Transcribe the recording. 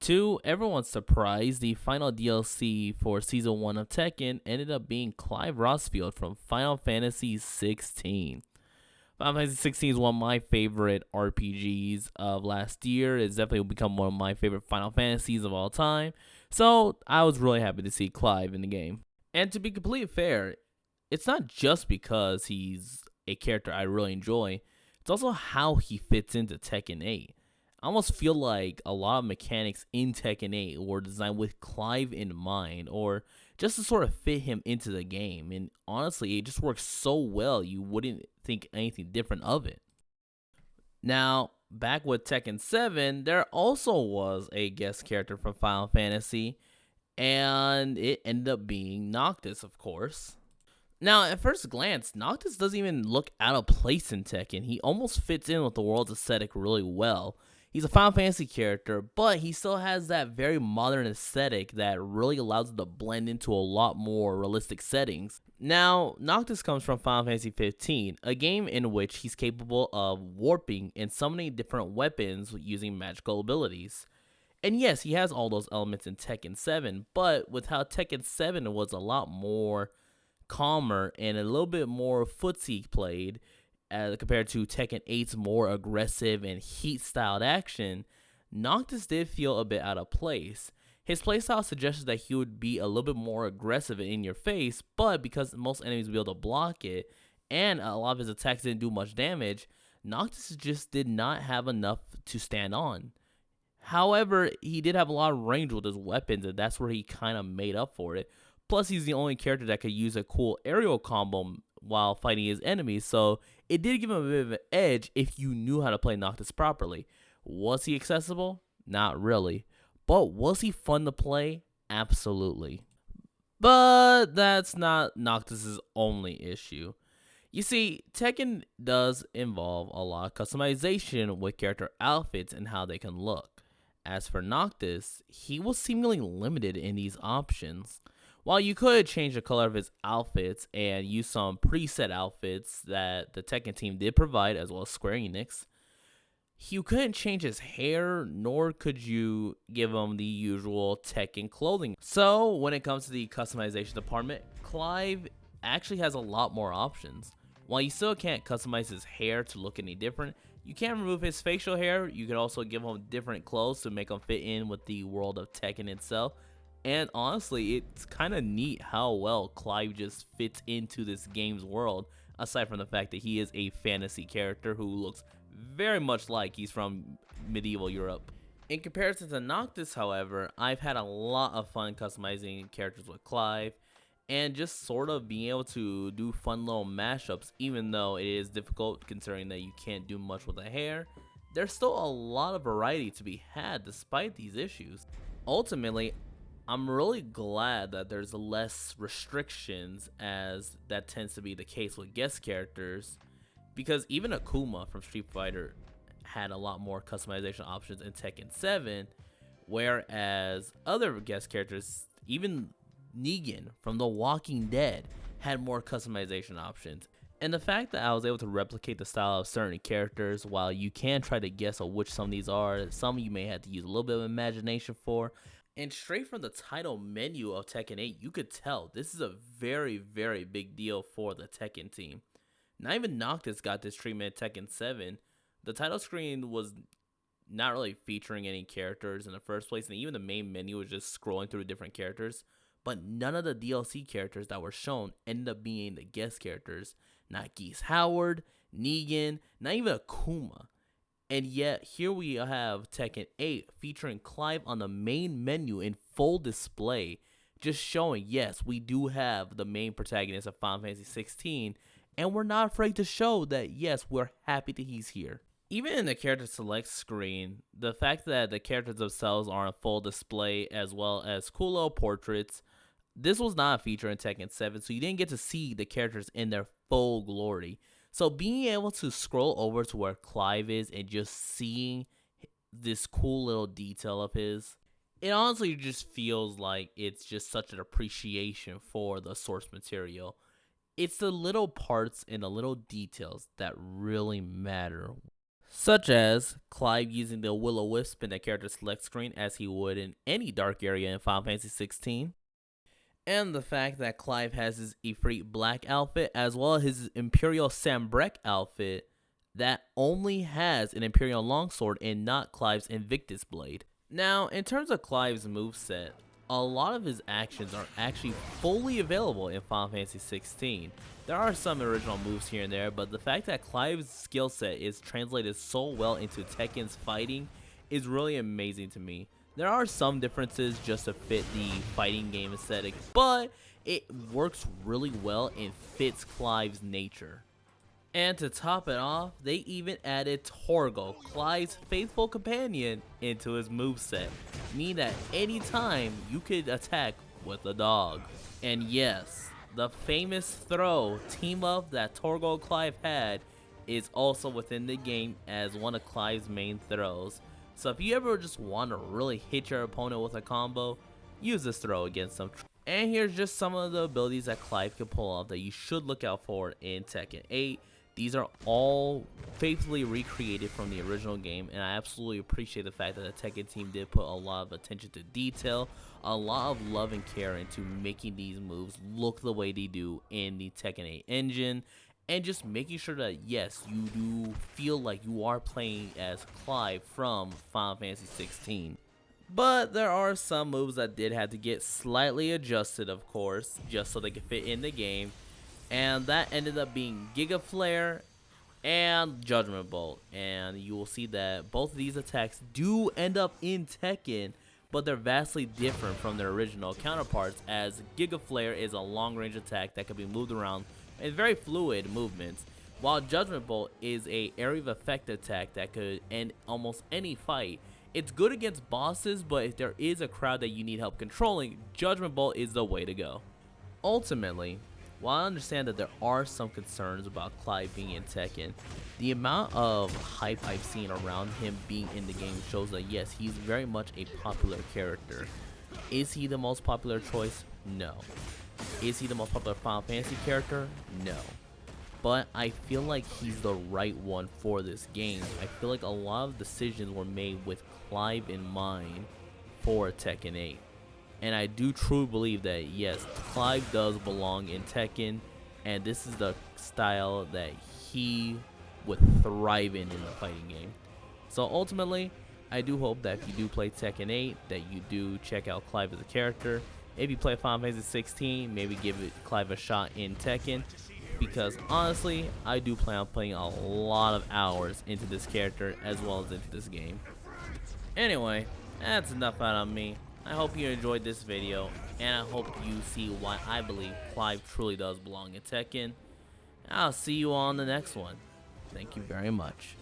To everyone's surprise, the final DLC for Season 1 of Tekken ended up being Clive Rosfield from Final Fantasy 16. Final Fantasy 16 is one of my favorite RPGs of last year. It's definitely become one of my favorite Final Fantasies of all time. So I was really happy to see Clive in the game. And to be completely fair, it's not just because he's a character I really enjoy, it's also how he fits into Tekken 8. I almost feel like a lot of mechanics in Tekken 8 were designed with Clive in mind, or just to sort of fit him into the game. And honestly, it just works so well, you wouldn't think anything different of it. Now, back with Tekken 7, there also was a guest character from Final Fantasy, and it ended up being Noctis, of course. Now, at first glance, Noctis doesn't even look out of place in Tekken. He almost fits in with the world's aesthetic really well. He's a Final Fantasy character, but he still has that very modern aesthetic that really allows him to blend into a lot more realistic settings. Now, Noctis comes from Final Fantasy 15, a game in which he's capable of warping and summoning different weapons using magical abilities. And yes, he has all those elements in Tekken 7, but with how Tekken 7 was a lot more calmer and a little bit more footsie played compared to Tekken 8's more aggressive and heat-styled action, Noctis did feel a bit out of place. His playstyle suggested that he would be a little bit more aggressive and in your face, but because most enemies would be able to block it, and a lot of his attacks didn't do much damage, Noctis just did not have enough to stand on. However, he did have a lot of range with his weapons, and that's where he kind of made up for it. Plus, he's the only character that could use a cool aerial combo while fighting his enemies, so it did give him a bit of an edge if you knew how to play Noctis properly. Was he accessible? Not really. But was he fun to play? Absolutely. But that's not Noctis' only issue. You see, Tekken does involve a lot of customization with character outfits and how they can look. As for Noctis, he was seemingly limited in these options. While you could change the color of his outfits and use some preset outfits that the Tekken team did provide, as well as Square Enix, you couldn't change his hair, nor could you give him the usual Tekken clothing. So when it comes to the customization department, Clive actually has a lot more options. While you still can't customize his hair to look any different, you can remove his facial hair. You can also give him different clothes to make him fit in with the world of Tekken itself. And honestly, it's kind of neat how well Clive just fits into this game's world, aside from the fact that he is a fantasy character who looks very much like he's from medieval Europe. In comparison to Noctis, however, I've had a lot of fun customizing characters with Clive, and just sort of being able to do fun little mashups, even though it is difficult considering that you can't do much with the hair. There's still a lot of variety to be had despite these issues. Ultimately, I'm really glad that there's less restrictions, as that tends to be the case with guest characters, because even Akuma from Street Fighter had a lot more customization options in Tekken 7, whereas other guest characters, even Negan from The Walking Dead, had more customization options. And the fact that I was able to replicate the style of certain characters, while you can try to guess on which some of these are, some you may have to use a little bit of imagination for. And straight from the title menu of Tekken 8, you could tell this is a very, very big deal for the Tekken team. Not even Noctis got this treatment at Tekken 7. The title screen was not really featuring any characters in the first place, and even the main menu was just scrolling through different characters. But none of the DLC characters that were shown ended up being the guest characters. Not Geese Howard, Negan, not even Akuma. And yet, here we have Tekken 8 featuring Clive on the main menu in full display, just showing, yes, we do have the main protagonist of Final Fantasy 16, and we're not afraid to show that, yes, we're happy that he's here. Even in the character select screen, the fact that the characters themselves are on full display, as well as cool little portraits, this was not a feature in Tekken 7, so you didn't get to see the characters in their full glory. So being able to scroll over to where Clive is and just seeing this cool little detail of his, it honestly just feels like it's just such an appreciation for the source material. It's the little parts and the little details that really matter. such as Clive using the Will-O-Wisp in the character select screen as he would in any dark area in Final Fantasy 16. And the fact that Clive has his Ifrit Black outfit as well as his Imperial Sambrek outfit that only has an Imperial Longsword and not Clive's Invictus Blade. Now, in terms of Clive's moveset, a lot of his actions are actually fully available in Final Fantasy 16. There are some original moves here and there, but the fact that Clive's skill set is translated so well into Tekken's fighting is really amazing to me. There are some differences just to fit the fighting game aesthetic, but it works really well and fits Clive's nature. And to top it off, they even added Torgal, Clive's faithful companion, into his moveset, meaning that anytime you could attack with a dog. And yes, the famous throw team up that Torgal Clive had is also within the game as one of Clive's main throws. So if you ever just want to really hit your opponent with a combo, use this throw against them. And here's just some of the abilities that Clive can pull off that you should look out for in Tekken 8. These are all faithfully recreated from the original game, and I absolutely appreciate the fact that the Tekken team did put a lot of attention to detail, a lot of love and care into making these moves look the way they do in the Tekken 8 engine, and just making sure that, yes, you do feel like you are playing as Clive from Final Fantasy 16. But there are some moves that did have to get slightly adjusted, of course, just so they could fit in the game. And that ended up being Giga Flare and Judgment Bolt. And you will see that both of these attacks do end up in Tekken, but they're vastly different from their original counterparts, as Giga Flare is a long-range attack that can be moved around in very fluid movements, while Judgment Bolt is a area of effect attack that could end almost any fight. It's good against bosses, but if there is a crowd that you need help controlling, Judgment Bolt is the way to go. Ultimately, while I understand that there are some concerns about Clive being in Tekken, the amount of hype I've seen around him being in the game shows that yes, he's very much a popular character. Is he the most popular choice? No. Is he the most popular Final Fantasy character? No. But I feel like he's the right one for this game. I feel like a lot of decisions were made with Clive in mind for Tekken 8. And I do truly believe that, yes, Clive does belong in Tekken, and this is the style that he would thrive in the fighting game. So ultimately, I do hope that if you do play Tekken 8, that you do check out Clive as a character. If you play Final Fantasy 16, maybe give Clive a shot in Tekken, because honestly, I do plan on putting a lot of hours into this character as well as into this game. Anyway, that's enough out of me. I hope you enjoyed this video, and I hope you see why I believe Clive truly does belong in Tekken. I'll see you on the next one. Thank you very much.